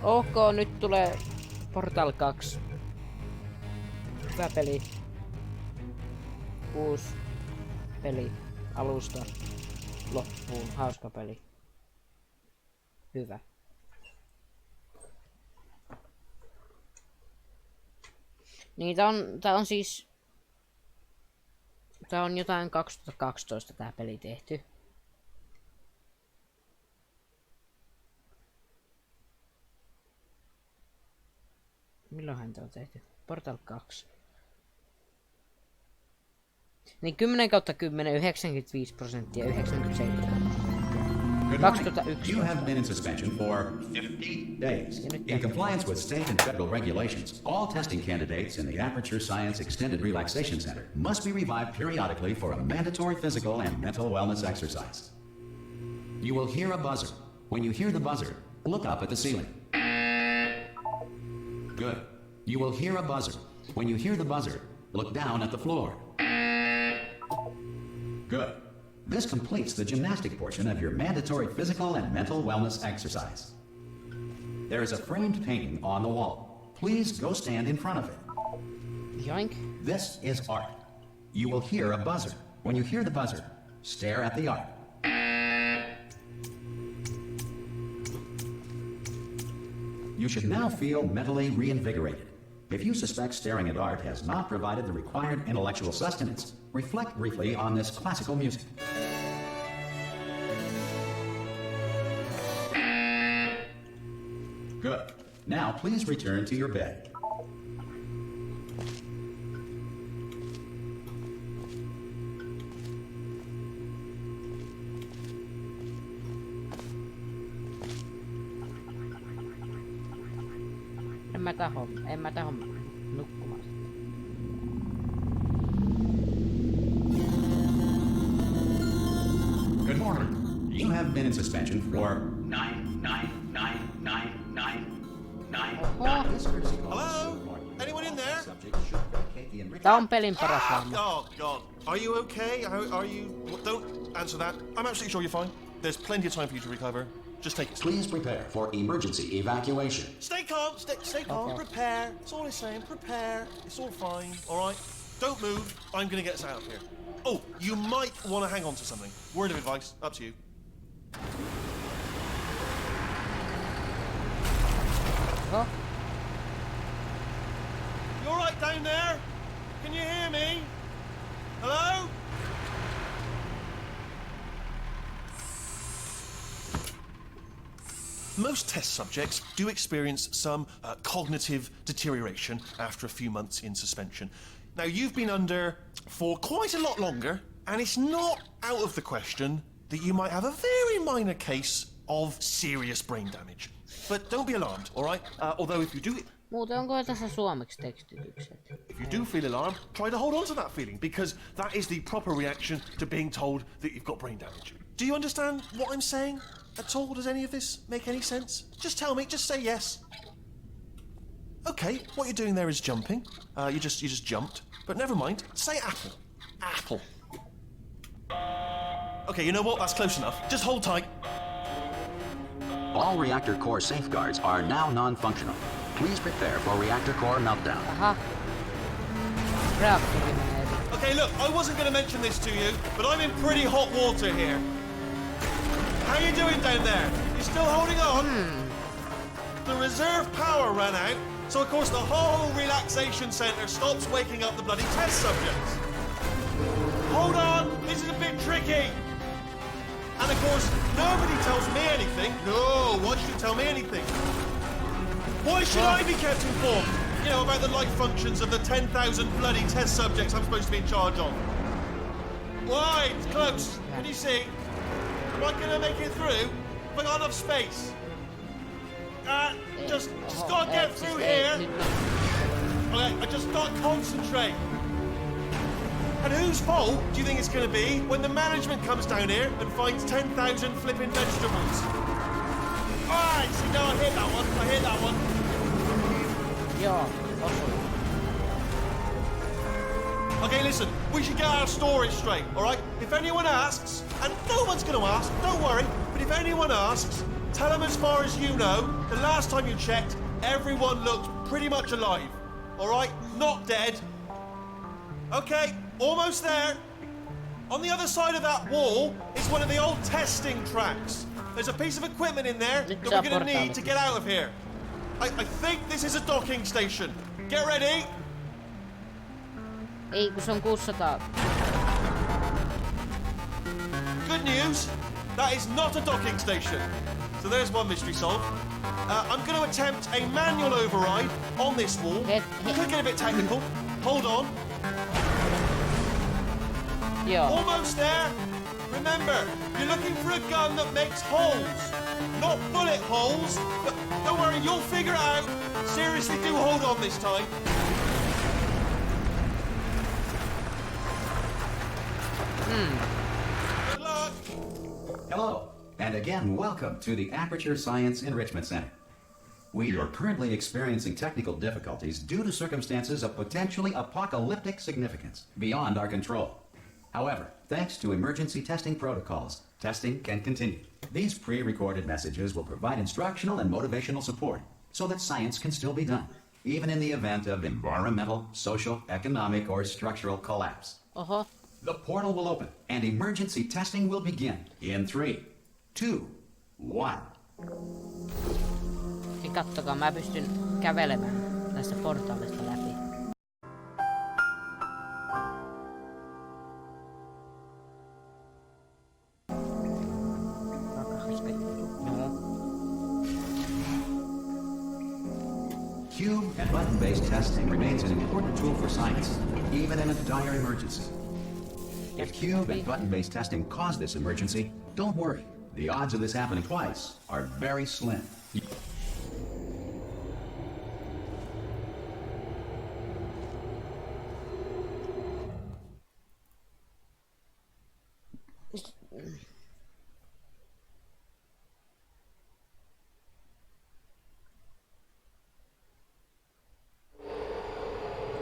Ok, nyt tulee Portal 2. Hyvä peli. Uusi peli. Alusta loppuun. Hauska peli. Hyvä. Niin tää on siis... Tää on jotain 2012 tää peli tehty. Milloinhan tää on tehty? Portal 2. Niin 10/10, 95%, 97%. 2001. You have been in suspension for 50 days. In compliance with state and federal regulations, all testing candidates in the Aperture Science Extended Relaxation Center must be revived periodically for a mandatory physical and mental wellness exercise. You will hear a buzzer. When you hear the buzzer, look up at the ceiling. Good. You will hear a buzzer. When you hear the buzzer, look down at the floor. Good. This completes the gymnastic portion of your mandatory physical and mental wellness exercise. There is a framed painting on the wall. Please go stand in front of it. Yoink. This is art. You will hear a buzzer. When you hear the buzzer, stare at the art. You should now feel mentally reinvigorated. If you suspect staring at art has not provided the required intellectual sustenance, reflect briefly on this classical music. Good. Now please return to your bed. En mä tähän nukkumaan. Good morning. You have been in suspension for 9999999. Hello? Anyone in there? Tää on pelin paras hahmo. Oh God. Are you okay? Are you? Don't answer that. I'm absolutely sure you're fine. There's plenty of time for you to recover. Just take it. Please prepare for emergency evacuation. Stay calm. Stay calm. Okay. Prepare. That's all I'm saying. Prepare. It's all fine. All right. Don't move. I'm gonna get us out of here. Oh, you might want to hang on to something. Word of advice. Up to you. Huh? You all right down there? Can you hear me? Hello? Most test subjects do experience some cognitive deterioration after a few months in suspension. Now, you've been under for quite a lot longer, and it's not out of the question that you might have a very minor case of serious brain damage. But don't be alarmed, all right? Although if you do... Muuten onko tässä suomeksi tekstitykset? If you do feel alarmed, try to hold on to that feeling, because that is the proper reaction to being told that you've got brain damage. Do you understand what I'm saying at all? Does any of this make any sense? Just tell me, just say yes. Okay, what you're doing there is jumping. You just jumped. But never mind, say apple. Apple. Okay, you know what? That's close enough. Just hold tight. All reactor core safeguards are now non-functional. Please prepare for reactor core meltdown. Aha. Reaktori menee. Okay, look, I wasn't going to mention this to you, but I'm in pretty hot water here. How you doing down there? You still holding on? The reserve power ran out, so of course the whole relaxation centre stops waking up the bloody test subjects. Hold on, this is a bit tricky. And of course, nobody tells me anything. No, why should you tell me anything? Why should I be kept informed? You know, about the life functions of the 10,000 bloody test subjects I'm supposed to be in charge of. Why? It's close. Can you see? Am I going to make it through? Have I got enough space? Just gotta get through here. Okay, I just gotta concentrate. And whose fault do you think it's going to be when the management comes down here and finds 10,000 flipping vegetables? Alright, see, no, I hit that one. I hit that one. Joo, osui. Okay, listen, we should get our story straight, alright? If anyone asks, and no one's going to ask, don't worry, But if anyone asks, tell them as far as you know, the last time you checked, everyone looked pretty much alive. All right? Not dead. Okay, almost there. On the other side of that wall is one of the old testing tracks. There's a piece of equipment in there that we're going to need to get out of here. I think this is a docking station. Get ready. Ei, kun se on 600. Good news, that is not a docking station. So there's one mystery solved. I'm going to attempt a manual override on this wall. Could get a bit technical. Hold on. Joo. Almost there. Remember, you're looking for a gun that makes holes. Not bullet holes, but don't worry, you'll figure it out. Seriously, do hold on this time. Good luck. Hello, and again, welcome to the Aperture Science Enrichment Center. We are currently experiencing technical difficulties due to circumstances of potentially apocalyptic significance beyond our control. However, thanks to emergency testing protocols, testing can continue. These pre-recorded messages will provide instructional and motivational support so that science can still be done, even in the event of environmental, social, economic, or structural collapse. The portal will open and emergency testing will begin in 3, 2, 1. Niin kattokaa, mä pystyn kävelemään näistä portaalista läpi. Cube and button-based testing remains an important tool for science, even in a dire emergency. If cube and button-based testing caused this emergency, don't worry. The odds of this happening twice are very slim.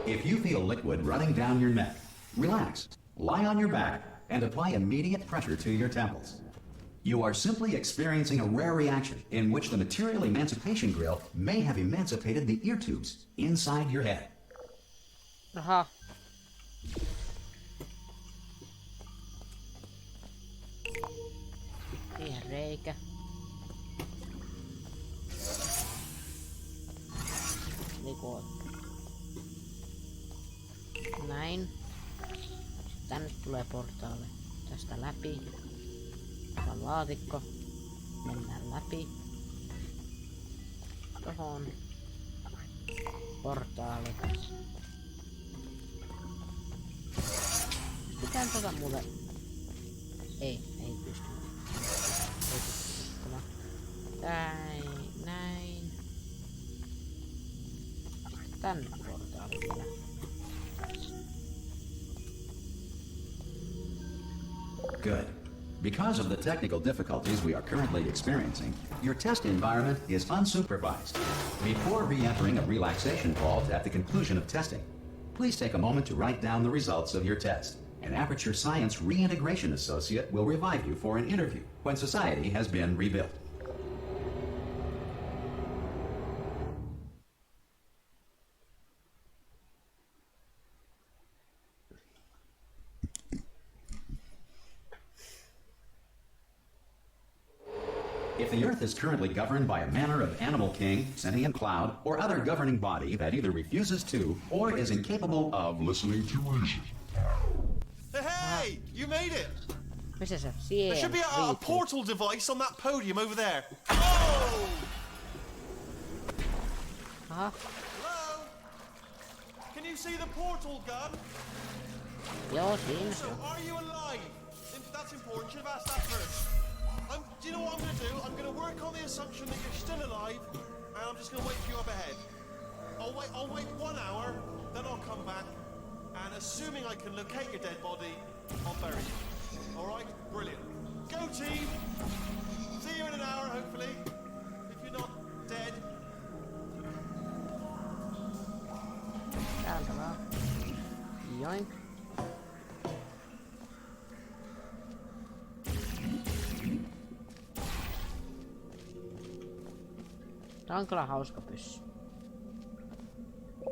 If you feel liquid running down your neck, relax, lie on your back, and apply immediate pressure to your temples. You are simply experiencing a rare reaction in which the material emancipation grill may have emancipated the ear tubes inside your head. Aha. Siihen reikä. Niinku näin. Sitten tänne tulee portaali. Tästä läpi. Tää on laatikko. Mennään läpi. Tohon. Portaali. Pitää muuten... ei pysty. Ei pysty. Näin. Tänne portaali vielä. Good. Because of the technical difficulties we are currently experiencing, your test environment is unsupervised. Before re-entering a relaxation vault at the conclusion of testing, please take a moment to write down the results of your test. An Aperture Science Reintegration Associate will revive you for an interview when society has been rebuilt. If the Earth is currently governed by a manner of animal king, sentient cloud, or other governing body that either refuses to or is incapable of listening to reason. Hey! You made it! Missä se? There should be a portal device on that podium over there. Oh! Aha. Hello? Can you see the portal gun? Joo, siinä se So, on. are you alive? That's important. Should have asked that first. Do you know what I'm going to do? I'm going to work on the assumption that you're still alive, and I'm just going to wait for you up ahead. I'll wait 1 hour, then I'll come back, and assuming I can locate your dead body, I'll bury you. All right? Brilliant. Go team! See you in an hour, hopefully. If you're not dead. Täältä vaan. Joink. Tää on kyllä hauska pyssy.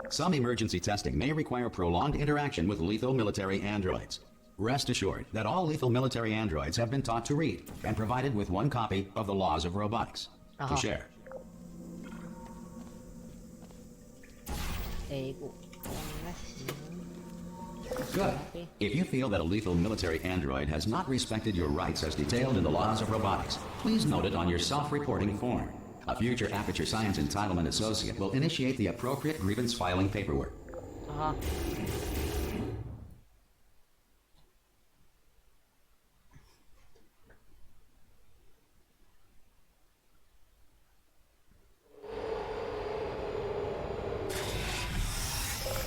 Some emergency testing may require prolonged interaction with lethal military androids. Rest assured that all lethal military androids have been taught to read and provided with one copy of the laws of robotics to share. Ei ku... Good. If you feel that a lethal military android has not respected your rights as detailed in the laws of robotics, please note it on your self-reporting form. A future Aperture Science Entitlement Associate will initiate the appropriate grievance filing paperwork. Aha.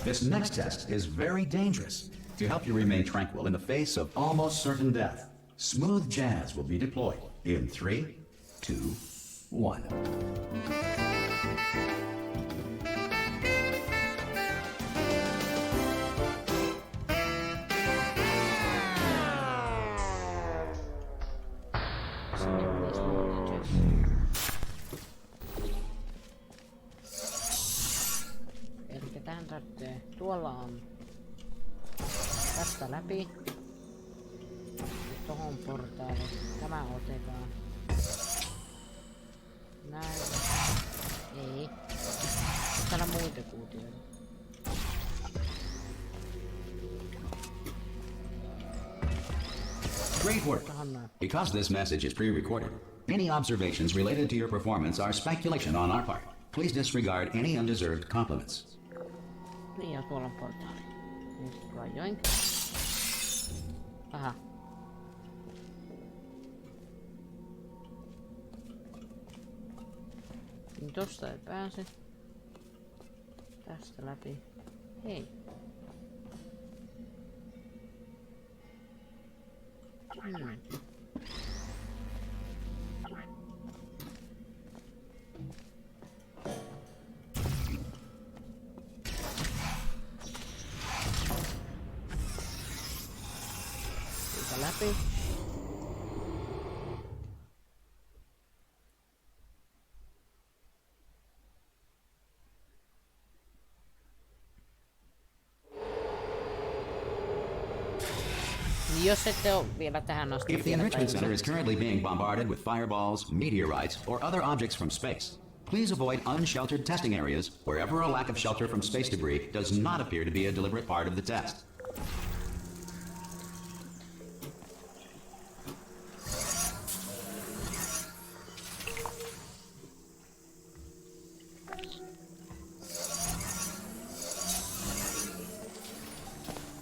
This next test is very dangerous. To help you remain tranquil in the face of almost certain death, smooth jazz will be deployed in 3, 2, 1. Elikkä tähän tarvitsee... Tuolla on... Tästä läpi. Tohon portaali. Tämä otetaan. Näin. Ei. Täällä on muita kuutioita. Great work. Because this message is pre-recorded, any observations related to your performance are speculation on our part. Please disregard any undeserved compliments. Niin, ja tuolla on portaali. Nyt rajoin. Aha. Niin tosta ei pääse. Tästä läpi. Hei. Siitä läpi. Jos ette ole vielä tähän asti If the enrichment center is currently being bombarded with fireballs, meteorites, or other objects from space, please avoid unsheltered testing areas wherever a lack of shelter from space debris does not appear to be a deliberate part of the test.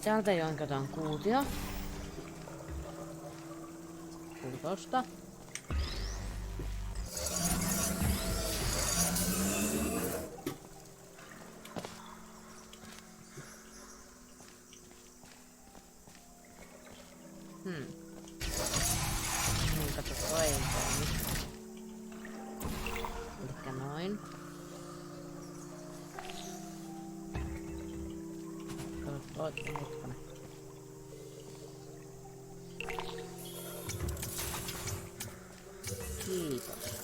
Täältä jonkataan kuutio. Tosta. Niin kato, toi ei toimi. Elikkä noin. Kato, toi hetkonen. Kiitos.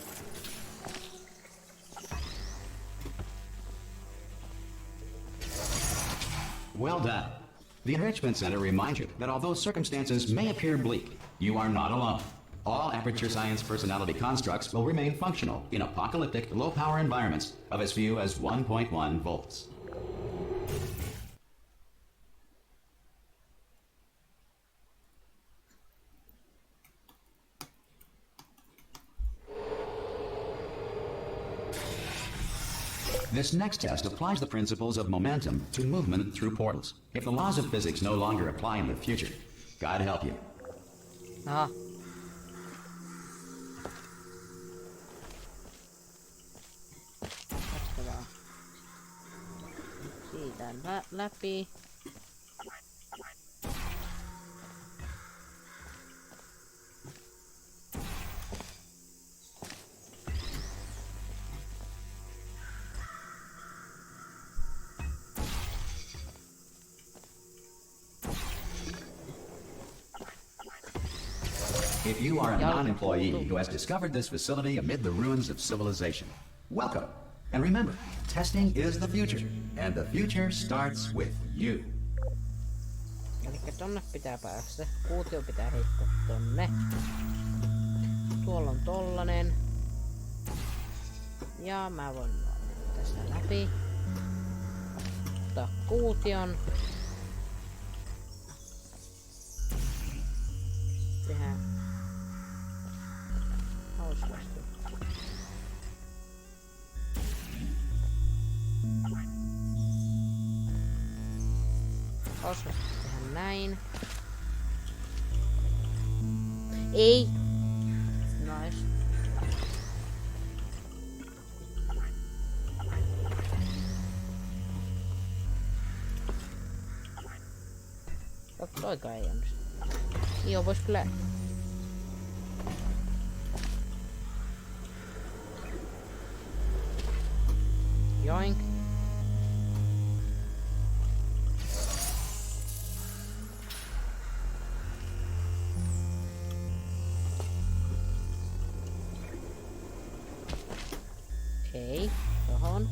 Well done. The Enrichment Center reminds you that although circumstances may appear bleak, you are not alone. All Aperture Science personality constructs will remain functional in apocalyptic, low-power environments of as few as 1.1 volts. This next test applies the principles of momentum to movement through portals. If the laws of physics no longer apply in the future, God help you. Aha. Tästä vaan. Siitä läpi. If you are a non-employee who has discovered this facility amid the ruins of civilization, Welcome. And remember, testing is the future, and the future starts with you. Elikkä tonne pitää päästä. Kuutio pitää heittää tonne. Tuolla on tollanen. Ja mä voin tästä läpi. Ottaa kuution. Tehdään hauskasti. Hauskasti tehdään näin. Ei. Nice. Toikaan ei onnistu. Joo, vois kyllä. Joink. Okei, tohon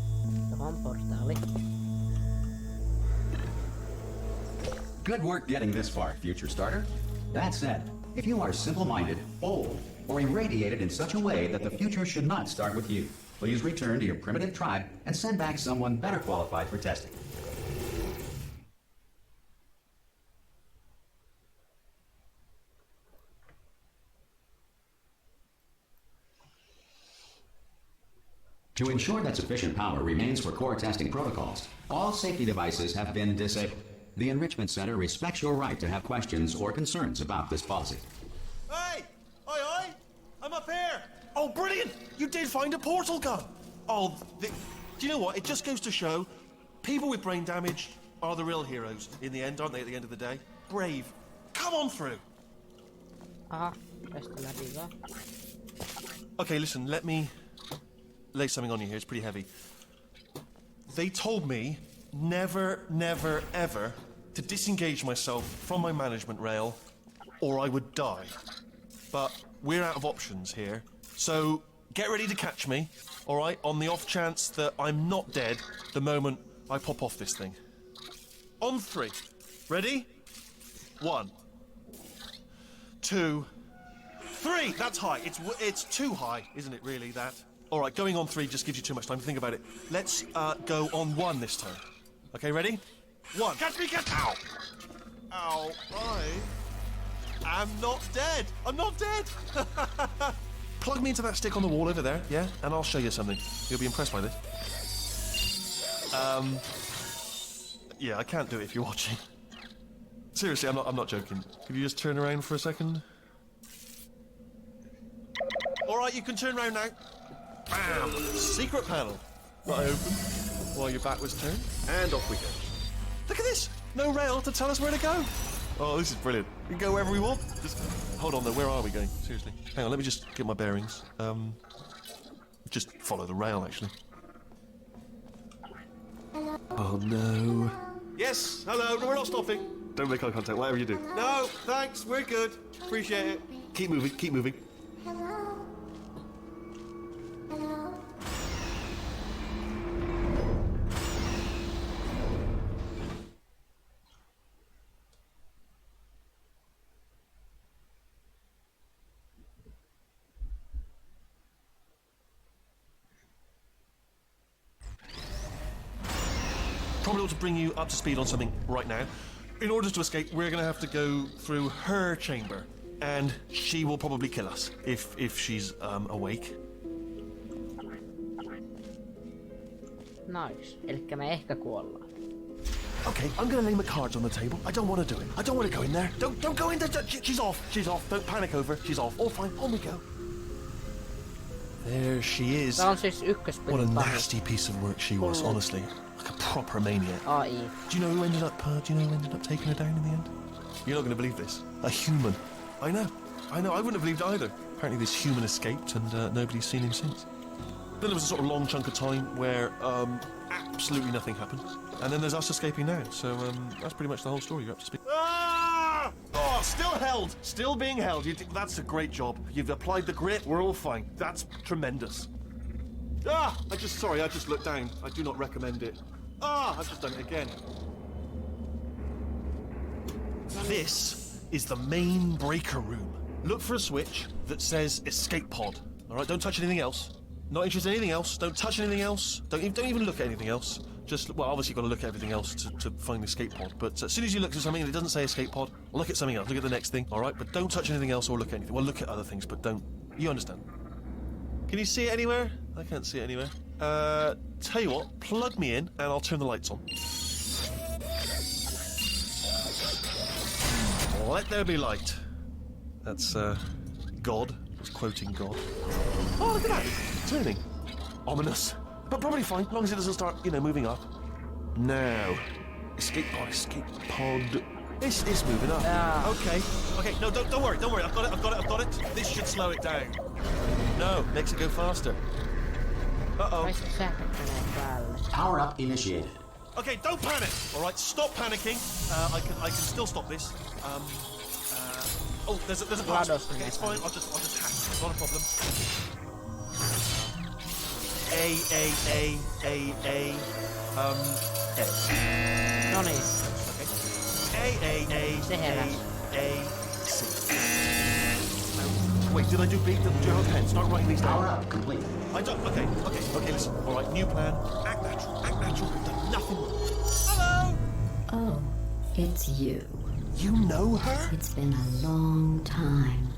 portaali. Good work getting this far, future starter. That said, if you are simple-minded, old, or irradiated in such a way that the future should not start with you, please return to your primitive tribe and send back someone better qualified for testing. To ensure that sufficient power remains for core testing protocols, all safety devices have been disabled. The Enrichment Center respects your right to have questions or concerns about this policy. Hey! Oi, oi! I'm up here! Oh, brilliant! You did find a portal gun! Oh, do you know what? It just goes to show people with brain damage are the real heroes in the end, aren't they, at the end of the day? Brave. Come on through! Aha, tästä läpi vaan. Okay, listen, let me lay something on you here. It's pretty heavy. They told me never, never, ever to disengage myself from my management rail or I would die. But we're out of options here. So get ready to catch me, all right, on the off chance that I'm not dead the moment I pop off this thing. On 3. Ready? 1, 2, 3. That's high. It's too high, isn't it, really, that? All right, going on 3 just gives you too much time to think about it. Let's go on 1 this time. Okay, ready? 1. Catch me, catch! Ow! Ow, I'm not dead. I'm not dead. Plug me into that stick on the wall over there, yeah? And I'll show you something. You'll be impressed by this. Yeah, I can't do it if you're watching. Seriously, I'm not joking. Could you just turn around for a second? All right, you can turn around now. Bam! Secret panel. That I opened while your back was turned, and off we go. Look at this! No rail to tell us where to go. Oh, this is brilliant. We can go wherever we want. Just hold on though, where are we going? Seriously. Hang on, let me just get my bearings. Just follow the rail, actually. Oh no. Yes, hello, no, we're not stopping. Don't make eye contact, whatever you do. No, thanks, we're good. Appreciate it. Keep moving, keep moving. Probably ought to bring you up to speed on something right now. In order to escape, we're going to have to go through her chamber. And she will probably kill us, if she's awake. Nice. Elikkä me ehkä kuollaan. Okay, I'm going to lay my cards on the table. I don't want to do it. I don't want to go in there. Don't go in there. She's off. She's off. Don't panic over. She's off. All fine. On we go. There she is. Tää on siis ykköspelin What a nasty piece of work she was, honestly. Like a proper maniac. AI. Do you know who ended up taking her down in the end? You're not going to believe this. A human. I know. I wouldn't have believed either. Apparently this human escaped and nobody's seen him since. Then there was a sort of long chunk of time where absolutely nothing happened. And then there's us escaping now. So that's pretty much the whole story. You're up to speed. Ah! Oh, still held. Still being held. That's a great job. You've applied the grit. We're all fine. That's tremendous. Ah! Sorry, I just looked down. I do not recommend it. Ah! I've just done it again. This is the main breaker room. Look for a switch that says escape pod. Alright, don't touch anything else. Not interested in anything else. Don't touch anything else. Don't even look at anything else. Just, well, obviously you've got to look at everything else to find the escape pod. But as soon as you look at something and it doesn't say escape pod, look at something else. Look at the next thing, alright? But don't touch anything else or look at anything. Well, look at other things, but don't. You understand? Can you see it anywhere? I can't see it anywhere. Tell you what, plug me in and I'll turn the lights on. Let there be light. That's, God. It's quoting God. Oh, look at that! It's turning. Ominous. But probably fine, as long as it doesn't start, moving up. Now. Escape pod. It's moving up. Ah. Okay, no, don't worry. I've got it. This should slow it down. No, makes it go faster. Uh-oh. Vai se sähköttelee päälle. Power up initiated. Okay, don't panic. All right, stop panicking. I can still stop this. Oh, there's a pass. Okay, it's fine. I'll just hack. It's not a problem. A. No niin. Okay. Se heräs. C. Wait, did I do B? Do you have a pen? Start writing these down. Power up complete. I don't. Okay. Listen. All right, new plan. Act natural. We've done nothing wrong. Hello. Oh, it's you. You know her? It's been a long time.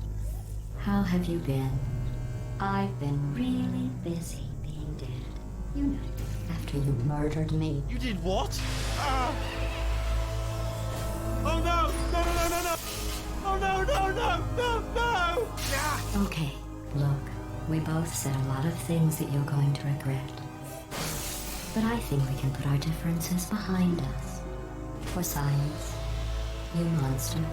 How have you been? I've been really busy being dead. You know, after you murdered me. You did what? Ah! Oh no! No! Oh no! Yeah! Okay, look, we both said a lot of things that you're going to regret. But I think we can put our differences behind us. For science, you monster.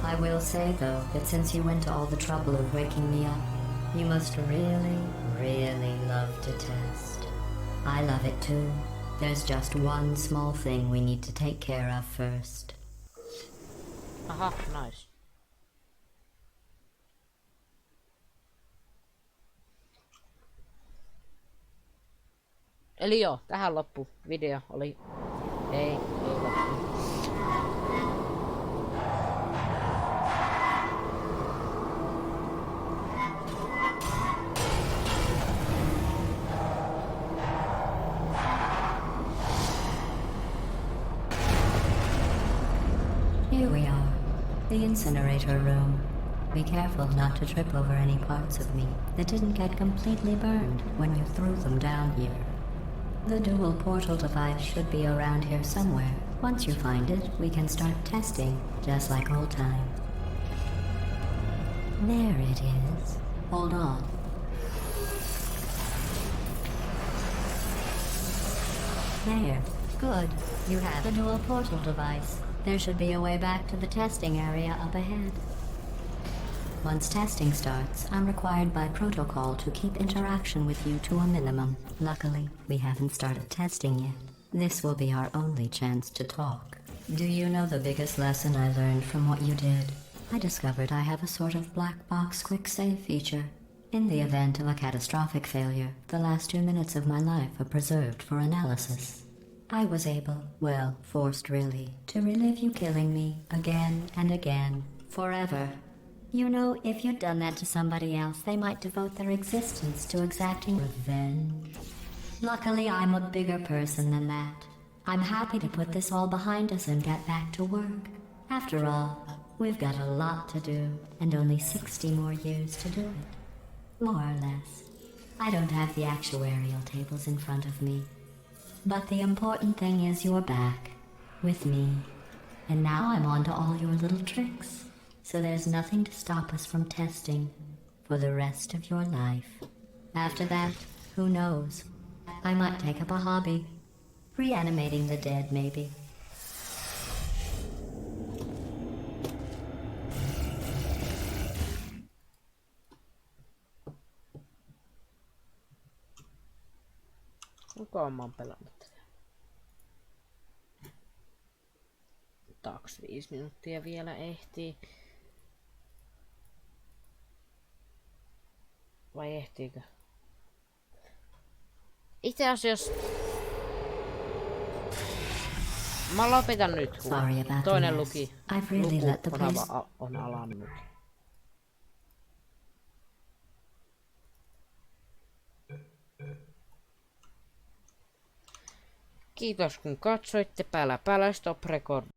I will say, though, that since you went to all the trouble of waking me up, you must really, really love to test. I love it too. There's just one small thing we need to take care of first. Aha, nice. Eli joo, tähän loppu video oli... Ei loppu. Here we are, the incinerator room. Be careful not to trip over any parts of me that didn't get completely burned when you threw them down here. The dual portal device should be around here somewhere. Once you find it, we can start testing, just like old times. There it is. Hold on. There. Good. You have the dual portal device. There should be a way back to the testing area up ahead. Once testing starts, I'm required by protocol to keep interaction with you to a minimum. Luckily, we haven't started testing yet. This will be our only chance to talk. Do you know the biggest lesson I learned from what you did? I discovered I have a sort of black box quick save feature. In the event of a catastrophic failure, the last 2 minutes of my life are preserved for analysis. I was able, well, forced really, to relive you killing me again and again, forever. You know, if you'd done that to somebody else, they might devote their existence to exacting revenge. Luckily, I'm a bigger person than that. I'm happy to put this all behind us and get back to work. After all, we've got a lot to do, and only 60 more years to do it. More or less. I don't have the actuarial tables in front of me. But the important thing is you're back, with me. And now I'm on to all your little tricks. So there's nothing to stop us from testing for the rest of your life. After that, who knows? I might take up a hobby. Reanimating the dead, maybe. Kukaan mä oon pelannut. Taaks 5 minuuttia vielä ehtii. Vai ehtiikö? Itse asiassa... Mä lopetan nyt, kun Sorry about the toinen mess. luki. I've really let the place... On alannut. Kiitos kun katsoitte. Päällä stop record.